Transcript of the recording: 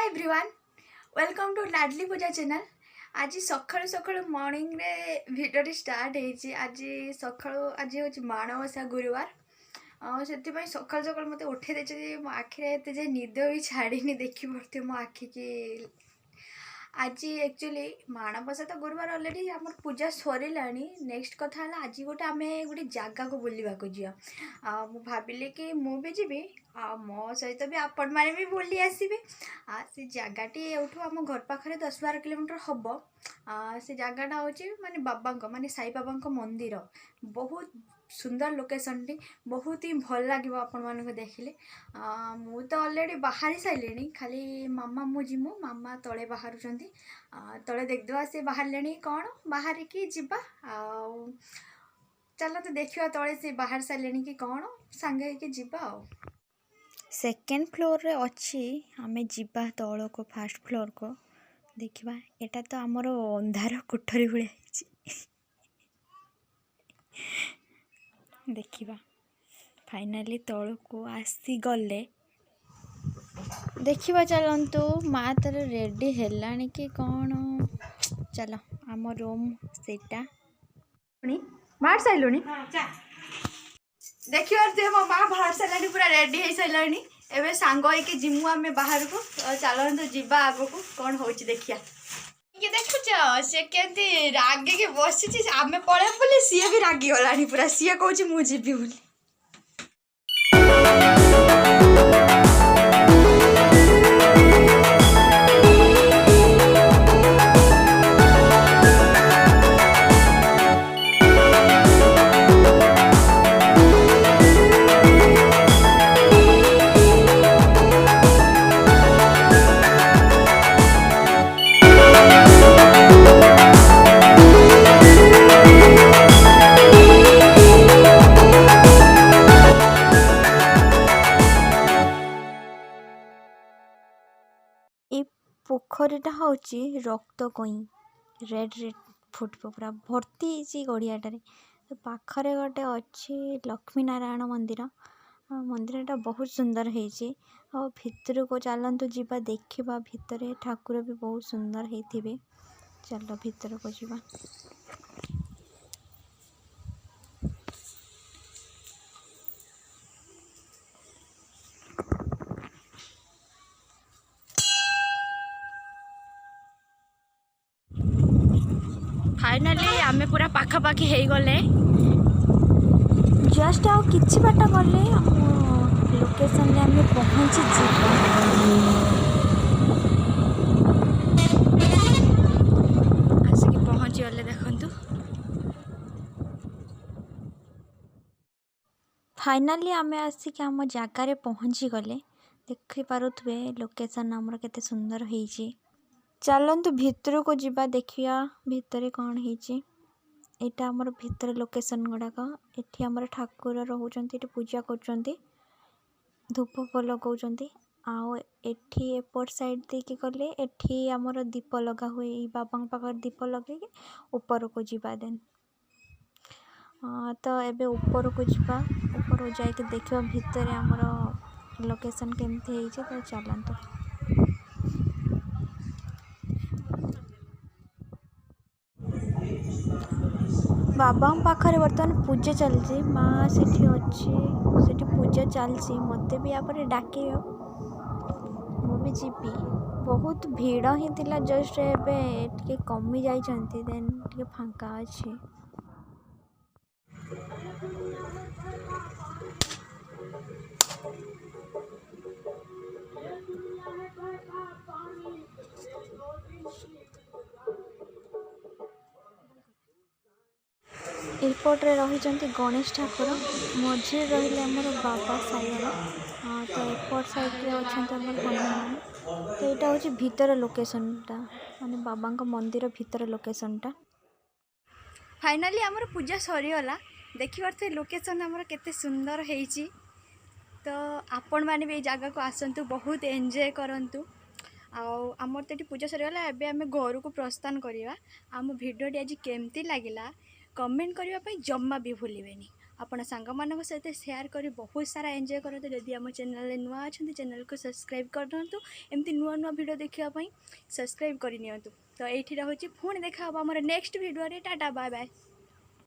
Everyone welcome to Ladli Puja channel. आज सकाळु सकाळु मॉर्निंग रे भिडियो स्टार्ट होइछि। आज सकाळु आज होछि माणवसा गुरुवार से सकाल सकाल मत उठे दे मो आखिरे एत जे निद भी छाड़ीनी देखी पड़े मो आखि की। आज एक्चुअली माणवसा तो गुरुवार अलरेडी आम पूजा सरिलानी। नेक्स्ट कथा है आज गोटे आम गोटे जगह को बुलवाक जा भाविले कि मु भी जीवी मो सहित भी आपण मैंने भी बुली आसबे। से जगहटी एठू आम घर पाखे 10-12 किलोमीटर हम। से जगहटा हूँ माने बाबा माने साई बाबा मंदिर बहुत सुंदर लोकेशन टी बहुत ही भल लगे आपण मानक देखिले। मु तो ऑलरेडी बाहरी सारे खाली मामा मु जिमु मामा तले बाहर तले देखदेवा से बाहर ले कौन बाहर की जीवा चलो तो देखा तले से बाहर सारे कि कौन सांगे कि जीवा। सेकेंड फ्लोर रे अच्छी आमे जीवा तल को फास्ट फ्लोर को देखा। एटा तो आमर अंधार कोठरी भाई देखा फाइनाली तल को आसी गले देखा। चलतु माँ तर रेडी है कि कौन चलो आम रूम सेटा बाहर सारू देखिए मो माँ बाहर सारे पूरा रेडी हो सारे। एवं सांग होगी जिमु आम बाहर को चलतु जीवा आग को कौन हो देखिया। ये देखुच सी के रागिक बसी आम पड़े बोले सी भी रागी गला पूरा सी कौन मुझे बोली। पोखरीटा हूँ रक्त कई रेड रेड फुटब पूरा भर्ती गड़ियाटे। तो पाखरे गोटे अच्छी लक्ष्मी नारायण मंदिर मंदिरटा बहुत सुंदर है। भितर को चलतु जीवा देखा भितर ठाकुर भी बहुत सुंदर होते। चलो भितर को जीवा। फाइनाली आमे पूरा पाखापाखि हो गले जस्ट आउ किछि बाट गले लोकेशन रे आमे पहुंची आसिक पहुंची गले। देखंतु फाइनाली आमे आसिक आम जगार पहुंची गले। देखि पारुथबे लोकेशन हमर केते सुंदर होईची। चलतु भितर को जीवा देखिया भितर कौन है। यहाँ आमर भितर लोकेशन गुड़ाक एटी आमर ठाकुर रोचंती पूजा कर धूप लगाउछंती। आउ एठी एपट साइड देके गले एठी आमर दीप लगा हुए बाबा पाखर दीप लगे ऊपर को जीवा देन। तो एबे ऊपर को जीवा ऊपर जाके देखियो भितर आमर लोकेशन केमती है। तो चलतु बाबा पाखरे बर्तमान पूजा चलती माँ से अच्छी पूजा चलती मत भी आप डाक मुझे जीवी। बहुत भीड़ ही थिला जस्ट एबे कमी जाइछंती देन फांका अच्छी। एपट्रे रही गणेश ठाकुर मझे रही आमर बाबा साईबाबा। तो एपट साइड अच्छा हनुमान। तो यहाँ हूँ भीतर लोकेशनटा माने बाबा मंदिर भीतर लोकेशनटा। फाइनाली आमर पूजा सरीगला देखी पारे लोकेशन आमर केते सुंदर होईची। तो आपण मैंने भी जगह को आसतु बहुत एंजॉय करंतु। आमर तो पूजा सरीगला एबे आमे घर को प्रस्थान करवा। आम भिडियोटी आज केमती लगिला कमेंट करने जम्मा भी भूलें। आपण सांग सहित शेयर कर बहुत सारा एंजॉय करते। जदि आम चैनल नुआ अच्छा चैनल को सब्सक्राइब कर दिंतु, एमती नुआ नुआ वीडियो देखापी सब्सक्राइब करनी। तो ये रोचे पुणी देखा आमर next video. Tata bye bye.